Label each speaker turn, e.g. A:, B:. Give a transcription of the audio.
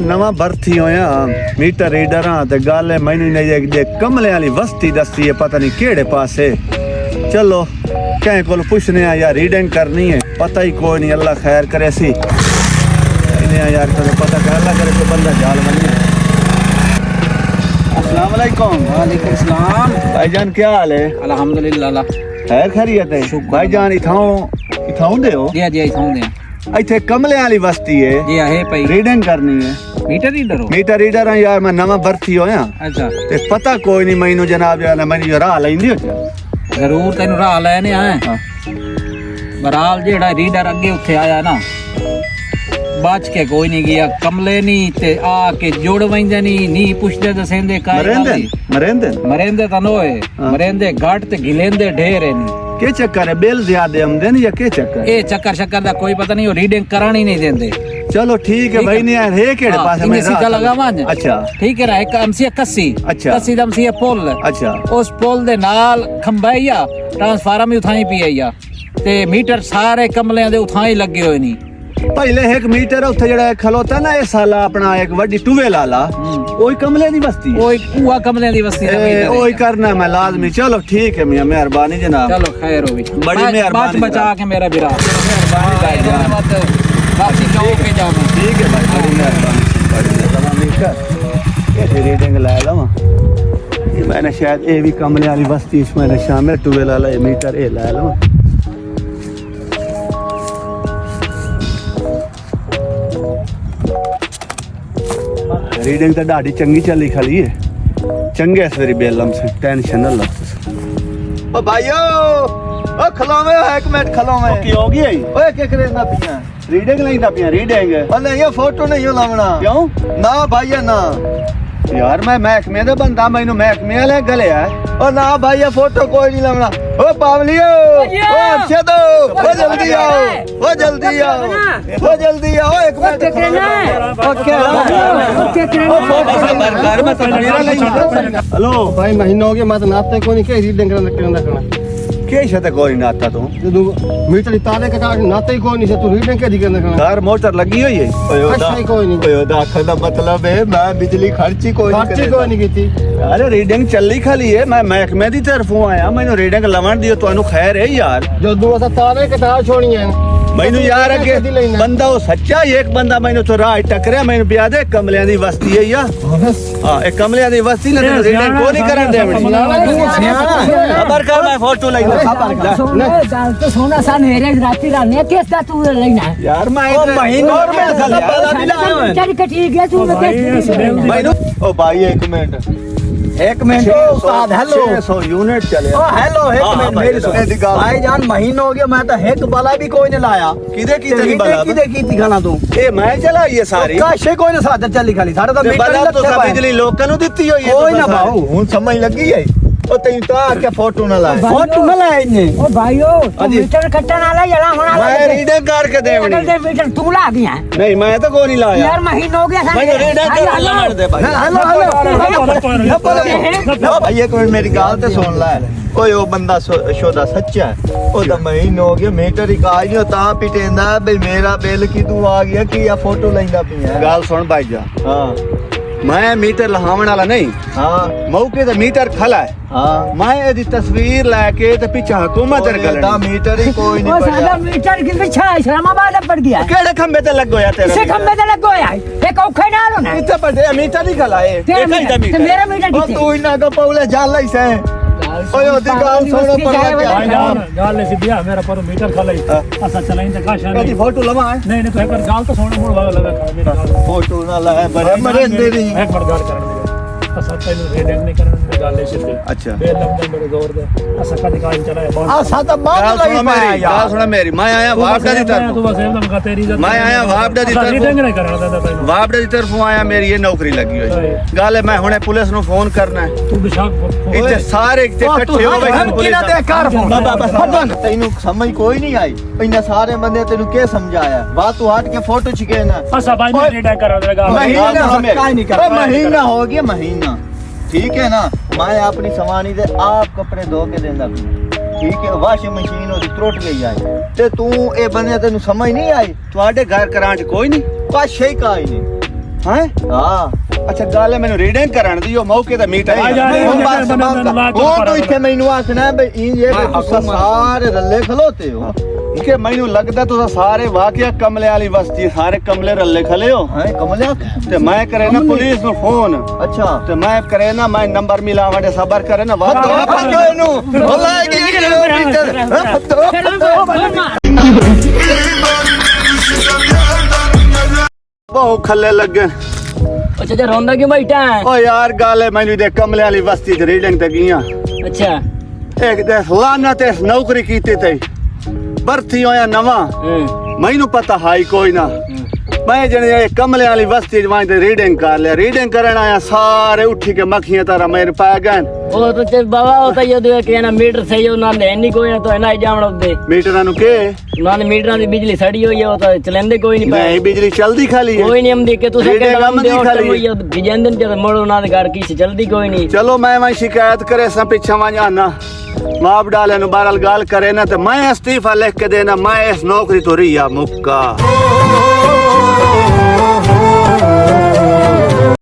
A: नवा भर्ती होया मीटर रीडर ते गल है मैनू नहीं जे कमले वाली बस्ती दसी है पता नहीं केड़े पासे। चलो कहीं को पूछने या रीडिंग करनी है पता ही कोई नहीं। अल्लाह खैर करे सी इन्हें यार कदे पता कर अल्लाह करे तो बंदा जाल बने। अस्सलाम वालेकुम।
B: वालेकुम सलाम
A: भाईजान क्या हाल है?
B: अल्हम्दुलिल्लाह
A: खैर खैरियत है भाईजान? इथाऊ दे हो?
B: जी जी इथाऊ दे
A: इथे कमले वाली बस्ती है
B: जी है भाई।
A: रीडिंग करनी है।
B: मीटर रीडर हो?
A: मीटर रीडर है यार मैं नवा भर्ती होया।
B: अच्छा
A: ते पता कोई नहीं मैनू जनाब यार मैनू राह लैंदी हो
B: जरूर तेन राह लेने आए।
A: हाँ।
B: बराल जेड़ा रीडर अगे उठे आया ना बच के कोई नहीं गया। कमले नहीं ते आके जोड़ वंदे नहीं पुछदे दसेंदे काई मरेंदे ता नोए मरेंदे घाट ते गिलेंदे ढेर है नहीं।
A: के चक्कर है बेल ज्यादा आमदे या के चक्कर?
B: ए चक्कर शक्कर दा कोई पता नहीं। वो रीडिंग करानी नहीं देंदे।
A: चलो ठीक है भाई नहीं यार है केड़े पास में
B: सीधा लगावा।
A: अच्छा
B: ठीक है ना। एक एमसी 81
A: अच्छा
B: 80 दा एमसी पुल।
A: अच्छा
B: उस पुल दे नाल खंबा ही आ ट्रांसफार्मर भी उठाई पिया ते मीटर सारे कमलियां दे उठाई लगे होए नहीं।
A: पहले एक मीटर उत्थे जेड़ा खलोता ना इस साल अपना एक वड्डी टूवेल वाला ओही कमले दी बस्ती
B: ओही पूरा कमलियां दी बस्ती दा मीटर
A: ओही करना मैं लाजमी। चलो ठीक है मियां मेहरबानी जनाब।
B: चलो खैर हो गई
A: बड़ी मेहरबानी
B: बचा के मेरा बिरा मेहरबानी भाई मत वापसी जाओ के जाओ।
A: ठीक है भाई बड़ी मेहरबानी मीटर ये रीडिंग ला लवा। मैंने शायद ये भी कमले वाली बस्ती इसमें शामिल टूवेल वाला ये मीटर ये ला लवा। रीडिंग तो ढाडी चंगी चली खली है। चंगे इस बारी बेलम से टेंशन ना लो। ओ भाइयो ओ खलोवे एक मिनट खलोवे की हो गई ओए के करेंदा पिया? रीडिंग लेंदा पिया रीडिंग। अरे ये फोटो नहीं हो लावना। क्यों ना भाइया ना यार मैं महकमे दा बंदा मैनू महकमे वाले गले है। ओ ना भाइया फोटो कोई नहीं लावना। ओ पावलियो ओ अच्छे दो ओ जल्दी आओ ओ जल्दी आओ ओ जल्दी आओ एक मिनट हेलो
C: भाई महीना हो गया मैं तो नाते को नहीं के रीडिंग करना
A: के शते कोई नाता तू
C: मीटर ताले के काट नाते ही कोई नहीं से तू रीडिंग के करना
A: घर मोटर लगी हुई है।
C: अच्छा ही कोई नहीं
A: ओयो दाखल दा मतलब है मैं बिजली खर्ची कोई
C: नहीं की थी।
A: अरे रीडिंग चली खाली है मैं महकमे दी तरफों आया मैनू रीडिंग लवण दियो तुहानू खैर है यार।
C: जो दो असा ताले के तार छोड़ी है
A: मैनू यार अगे बंदा वो सच्चा एक बंदा मैनू तो राह टकरिया मैनू पिया दे कमलियां दी बस्ती है या हां ए कमलियां दी बस्ती ने रीडिंग को नहीं करन दे खबर कर मैं फोटो लई खबर
D: गाल तो सोना सा नेरे राती राने केस दा तू लेना
A: यार मैं महीना और मैं साला पता नहीं लावे
D: चल कटी गया तू
A: मैनू ओ भाई एक मिनट उस्ताद हेलो 600 यूनिट चले।
C: ओ हेलो एक मिनट मेरी सुन भाईजान महीना हो गया मैं तो एक बला भी कोई नहीं लाया।
A: किदे की तेरी बला
C: किदे की खाना तू
A: ए मैं चलाई है सारी
C: काशे कोई ने साथ चली खाली सारा तो
A: बला तो सब बिजली लोकल नु दित्ती होई है
C: कोई ना बाऊ हुन समझ लगी है। ओ तई तो आके फोटो ना लाए फोटो ना लाए ने
D: ओ भाईओ तू मीटर कट्टा ना ला जला होना
A: मैं रीडिंग करके देवनी
D: दे मीटर तू ला गया
A: नहीं मैं तो कोई नहीं लाया
D: यार महीना हो गया
A: मैं रीडिंग कर लवण दे भाई।
C: हेलो भाई एक मिनट मेरी गाल ते सुन ले ओए ओ बंदा शोदा सच्चा है ओ दा महीना हो गया मीटर ही काज नहीं ता पिटेंदा भाई मेरा बिल की तू आ गया कि या फोटो लेंदा पिया
A: गाल सुन भाई जा
C: हां
A: मैं मीटर लहावण वाला नहीं।
C: हां
A: मौके ते मीटर खला है।
C: हां
A: मैं एदी तस्वीर लेके ते पीछे हुकूमत रे
C: दा मीटर ही कोई नहीं
D: ओ
C: पड़ा
D: साला मीटर के पीछे इस्लामाबाद पड़ गया
A: केड़े खंबे ते लग गया तेरा?
D: इसे खंबे ते लग गया एक औखे ना लो ना
A: इथे पड़े मीटर ही खला है।
D: मेरा मीटर
C: ओ तू इना का पौले जाल लई से ओए ओदी गाल सुनो पर
E: गाल ले सीधिया मेरा पर मीटर खलाई असा चलाइन ते काशा
A: एदी फोटो लवा है
E: नहीं नहीं तो एक बार गाल तो सोना मुड़ वाला लगा खा मेरी गाल
C: फोटो ना लाए बड़े मरे तेरी
E: एक बार गाल करने दे असा तैਨੂੰ रीडिंग नहीं करने गाल ले सीधे
A: अच्छा
E: बे लंबे बड़े जोर दे असा कदी काल चलाया बहुत
C: आ साता बात लई मैं
A: गाल सुना मेरी मैं आया वापडा दी तरफ
E: तू बस एकदम का तेरी इज्जत
A: मैं आया वापडा दी तरफ
E: रीडिंग नहीं करना देता तैਨੂੰ
A: वापडा दी तरफों आया मेरी ये नौकरी लगी हुई गल है मैं हुणे पुलिस नु फोन करना है।
E: तू बिशाक
A: इथे सारे इकट्ठे हो गए
C: किना दे कर फोन तैਨੂੰ समझ कोई नहीं आई इन्ना सारे बंदे तैਨੂੰ के समझाया बात तू हट के फोटो छिके ना
E: असा भाई मैं रीडिंग कर रहा गाल
C: महीना हो गया महीना ठीक है ना मैं अपनी समानी दे आप कपड़े धो के देंदा ठीक है वाशिंग मशीन और त्रुट गई आई ते तू ए बंदे तेनु समझ नहीं आई
A: ਤੁਹਾਡੇ ਘਰ ਕਰਾਂਟ ਕੋਈ ਨਹੀਂ
C: पाशे का ही नहीं
A: हैं
C: हाँ
A: अच्छा गल है मैंने रीडिंग कराने दी मौके ते मीटर
E: आ जा रे,
C: ਹੁਣ
E: ਬੰਦਾ
C: ਬਸ
E: ਬੰਦਾ ਲਾ
C: ਉਹ ਤੋਂ ਇੱਥੇ ਮੈਨੂੰ ਆਖਣਾ ਬਈ ਇਹ ਜੇ ਤੁਸੀਂ ਸਾਰੇ ਰੱਲੇ ਖਲੋਤੇ ਹੋ
A: ਕਿ ਮੈਨੂੰ ਲੱਗਦਾ ਤੁਸੀਂ ਸਾਰੇ ਵਾਕਿਆ ਕਮਲੇ ਵਾਲੀ ਬਸਤੀ ਸਾਰੇ ਕਮਲੇ ਰੱਲੇ ਖਲੇ ਹੋ
C: ਹੈ ਕਮਲਿਆ
A: ਤੇ ਮੈਂ ਕਰੇ ਨਾ ਪੁਲਿਸ ਨੂੰ ਫੋਨ
C: ਅੱਛਾ
A: ਤੇ ਮੈਂ ਕਰੇ ਨਾ ਮੈਂ ਨੰਬਰ ਮਿਲਾਵਾਂ ਤੇ ਸਬਰ ਕਰੇ ਨਾ
C: ਫੱਦੋ ਇਹਨੂੰ ਭੋਲਾ ਕੀ ਕਿਲੋਮੀਟਰ
A: ਬਹੁਤ ਖੱਲੇ ਲੱਗੇ
D: अच्छा जा रोंदा क्यों बैठा है
A: ਓ ਯਾਰ ਗੱਲ ਹੈ ਮੈਨੂੰ ਦੇ ਕਮਲੇ ਵਾਲੀ ਬਸਤੀ ਚ ਰੀਡਿੰਗ ਤੇ ਗਈਆਂ
D: अच्छा
A: ਇੱਕ ਦੇ ਲਾਨਾ ਤੇ ਨੌਕਰੀ ਕੀਤੀ ਤੇ ਭਰਤੀ ਹੋਇਆ ਨਵਾਂ ਮੈਨੂੰ ਪਤਾ ਹਾਈ ਕੋਈ ਨਾ ਮੈਂ ਜਣੇ ਕਮਲੇ ਵਾਲੀ ਬਸਤੀ ਜਵਾਂ ਤੇ ਰੀਡਿੰਗ ਕਰ ਲਿਆ ਰੀਡਿੰਗ ਕਰਨ ਆਇਆ ਸਾਰੇ ਉੱਠੀ ਕੇ ਮੱਖੀਆਂ ਤਾਰਾ ਮੇਰੇ ਪੈ ਗਏ
D: वो तो चल बाबा होता ये दे के ना मीटर सही हो ना ले नहीं कोई ना तो ना जावण दे
A: ਮੀਟਰਾਂ ਨੂੰ ਕੇ
D: ना मीटर दी बिजली सड़ी हुई है वो तो चलेंदे कोई नहीं
A: ਨਹੀਂ ਬਿਜਲੀ ਚਲਦੀ ਖਾਲੀ ਹੈ
D: कोई नहीं हम देख के तू
A: रीडिंग
D: सेकंड
A: हम
D: हम दे
A: नहीं
D: और
A: खाली।
D: हुई है बिजंदन जब मोड़ो ना दे गाड़ की जल्दी कोई नहीं
A: ਚਲੋ ਮੈਂ ਸ਼ਿਕਾਇਤ ਕਰੇ ਸਾਂ ਪਿੱਛਾ ਵਾਂ ਜਾਣਾ ਮਾਪ ਡਾਲੇ ਨੂੰ ਬਾਰਲ ਗਾਲ ਕਰੇ ਨਾ ਤੇ ਮੈਂ ਅਸਤੀਫਾ ਲਿਖ ਕੇ ਦੇਣਾ ਮੈਂ ਇਸ ਨੌਕਰੀ ਤੋਂ ਰਿਆ ਮੁੱਕਾ